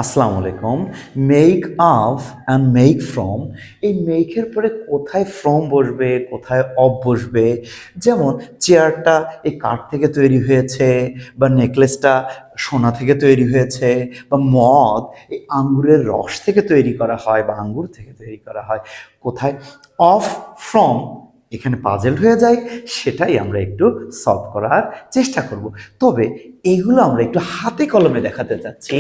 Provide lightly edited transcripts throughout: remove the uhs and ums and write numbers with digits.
আসসালামু আলাইকুম। Make of and make from, এই মেকের পরে কোথায় ফ্রম বসবে, কোথায় অফ বসবে। যেমন চেয়ারটা এই কাঠ থেকে তৈরি হয়েছে, বা নেকলেসটা সোনা থেকে তৈরি হয়েছে, বা মদ এই আঙ্গুরের রস থেকে তৈরি করা হয় বা আঙ্গুর থেকে তৈরি করা হয়। কোথায় অফ, ফ্রম এখানে পাজেল হয়ে যায়, সেটাই আমরা একটু সলভ করার চেষ্টা করব। তবে এইগুলো আমরা একটু হাতে কলমে দেখাতে চাচ্ছি।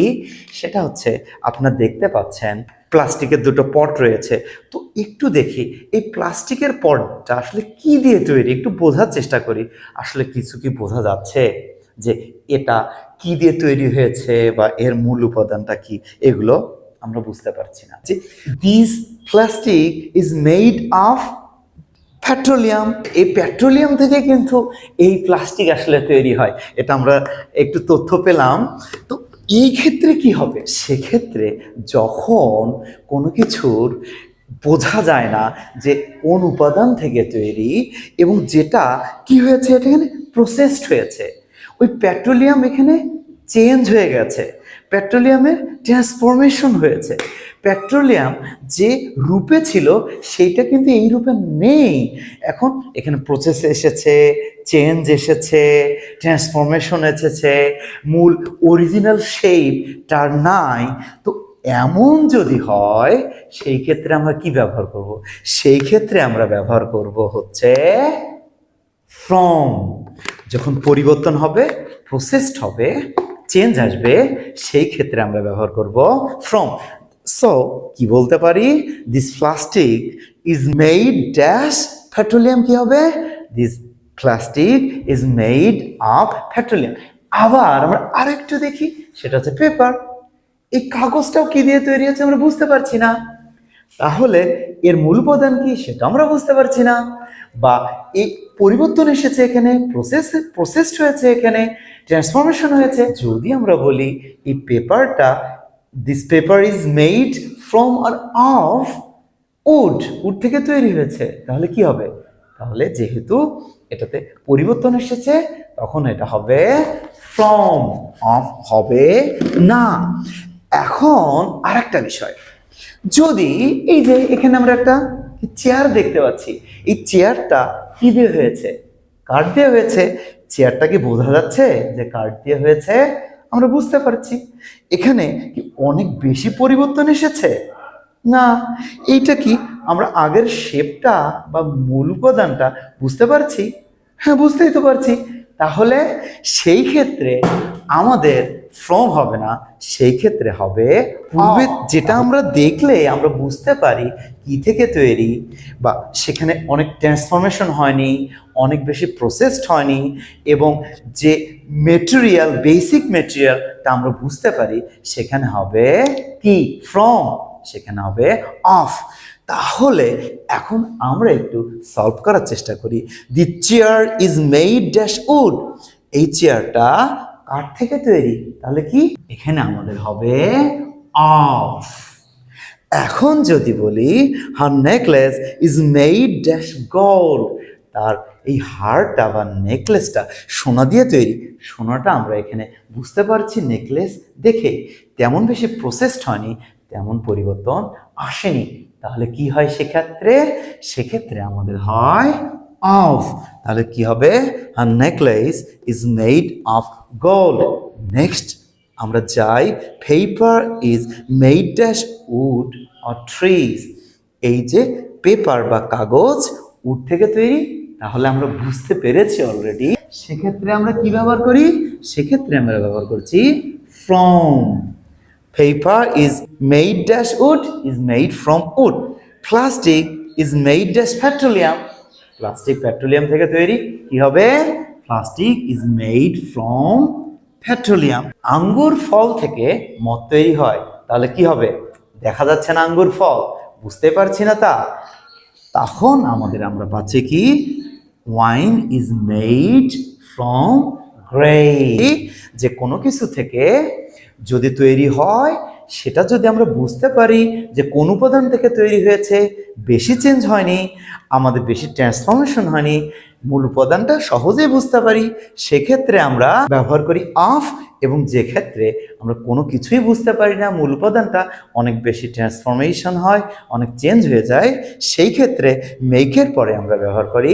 সেটা হচ্ছে, আপনারা দেখতে পাচ্ছেন প্লাস্টিকের দুটো পট রয়েছে। তো একটু দেখি এই প্লাস্টিকের পটটা আসলে কি দিয়ে তৈরি, একটু বোঝার চেষ্টা করি। আসলে কিছু কি বোঝা যাচ্ছে যে এটা কি দিয়ে তৈরি হয়েছে বা এর মূল উপাদানটা কি? এগুলো আমরা বুঝতে পারছি না। যে this plastic is made of petroleum, এই পেট্রোলিয়াম থেকে কিন্তু এই প্লাস্টিক আসলে তৈরি হয়। এটা আমরা একটু তথ্য পেলাম। তো এই ক্ষেত্রে কি হবে? সেক্ষেত্রে যখন কোনো কিছুর বোঝা যায় না যে কোন উপাদান থেকে তৈরি, এবং যেটা কি হয়েছে, এটা এখানে প্রসেসড হয়েছে, ওই পেট্রোলিয়াম এখানে চেঞ্জ হয়ে গেছে, পেট্রোলিয়ামের ট্রান্সফরমেশন হয়েছে। পেট্রোলিয়াম যে রূপে ছিল সেইটা কিন্তু এই রূপে নেই। এখন এখানে প্রসেস এসেছে, চেঞ্জ এসেছে, ট্রান্সফরমেশন এসেছে, মূল অরিজিনাল শেপটা নাই। তো এমন যদি হয়, সেই ক্ষেত্রে আমরা কি ব্যবহার করব? সেই ক্ষেত্রে আমরা ব্যবহার করব হচ্ছে ফ্রম। যখন পরিবর্তন হবে, প্রসেসড হবে, চেঞ্জ আসবে, সেই ক্ষেত্রে আমরা ব্যবহার করব ফ্রম। সো কি বলতে পারি? This plastic is made dash petroleum. কি হবে? This plastic is made of petroleum. আবার আমরা আরেকটু দেখি, সেটা হচ্ছে পেপার। এই কাগজটাও কি দিয়ে তৈরি হচ্ছে আমরা বুঝতে পারছি না। তাহলে এর মূল উপাদান কি সেটা আমরা বুঝতে পারছি না। বা এই পরিবর্তন এসেছে এখানে, প্রসেসড হয়েছে, এখানে ট্রান্সফরমেশন হয়েছে। যদি আমরা বলি এই পেপারটা, this paper is made from or of wood, wood থেকে তৈরি হয়েছে, তাহলে কি হবে? তাহলে যেহেতু এটাতে পরিবর্তন এসেছে, তখন এটা হবে ফ্রম, অফ হবে না। এখন আরেকটা বিষয়, যদি এই যে এখানে আমরা একটা চেয়ার দেখতে পাচ্ছি, এই চেয়ারটা কি দিয়ে হয়েছে? কাঠ দিয়ে হয়েছে। চেয়ারটা কি বোঝা যাচ্ছে যে কাঠ দিয়ে হয়েছে? আমরা বুঝতে পারছি। এখানে কি অনেক বেশি পরিবর্তন এসেছে? না। এইটা কি আমরা আগের শেপটা বা মূল উপাদানটা বুঝতে পারছি? হ্যাঁ, বুঝতেই তো পারছি। তাহলে সেই ক্ষেত্রে আমাদের ফ্রম হবে না, সেই ক্ষেত্রে হবে পূর্বে যেটা আমরা দেখলে আমরা বুঝতে পারি কি থেকে তৈরি, বা সেখানে অনেক ট্রান্সফরমেশন হয়নি, অনেক বেশি প্রসেসড হয়নি, এবং যে মেটেরিয়াল, বেসিক মেটেরিয়ালটা আমরা বুঝতে পারি, সেখানে হবে কি? ফ্রম। সেখানে হবে অফ। তাহলে এখন আমরা একটু সলভ করার চেষ্টা করি। The chair is made dash would, এই চেয়ারটা কাঠ থেকে তৈরি, তাহলে কি এখানে আমাদের হবে অফ। এখন যদি বলি হার necklace is made dash gold, তার এই হারটা বা নেকলেসটা সোনা দিয়ে তৈরি, সোনাটা আমরা এখানে বুঝতে পারছি নেকলেস দেখে, তেমন বেশি প্রসেসড হয়নি, তেমন পরিবর্তন আসেনি। তাহলে কি হয় সেক্ষেত্রে? সেক্ষেত্রে আমাদের হয় অফ। তাহলে কি হবে? হার necklace is made of gold. Next আমরা যাই, paper is made dash wood or trees, এই যে পেপার বা কাগজ উড থেকে তৈরি, তাহলে আমরা বুঝতে পেরেছি অলরেডি। সেক্ষেত্রে আমরা কি ব্যবহার করি? সেক্ষেত্রে আমরা ব্যবহার করছি from. Paper is made dash would is made from would. Plastic is made dash petroleum, plastic petroleum থেকে তৈরি, কি হবে? Plastic is made from petroleum. আঙ্গুর ফল থেকে মদ তৈরি হয়, তাহলে কি হবে? দেখা যাচ্ছে না আঙ্গুর ফল, বুঝতে পারছি না তা। তখন আমরা পাচ্ছি কি? Wine is made from grape. যে কোনো কিছু থেকে যদি তৈরি হয়, সেটা যদি আমরা বুঝতে পারি যে কোন উপাদান থেকে তৈরি হয়েছে, বেশি চেঞ্জ হয়নি, আমাদের বেশি ট্রান্সফরমেশন হয়নি, মূল উপাদানটা সহজেই বুঝতে পারি, সেক্ষেত্রে আমরা ব্যবহার করি অফ। এবং যে ক্ষেত্রে আমরা কোনো কিছুই বুঝতে পারি না, মূল উপাদানটা অনেক বেশি ট্রান্সফরমেশন হয়, অনেক চেঞ্জ হয়ে যায়, সেই ক্ষেত্রে মেকের পরে আমরা ব্যবহার করি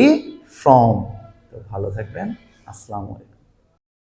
ফ্রম। তো ভালো থাকবেন। আসসালামু আলাইকুম।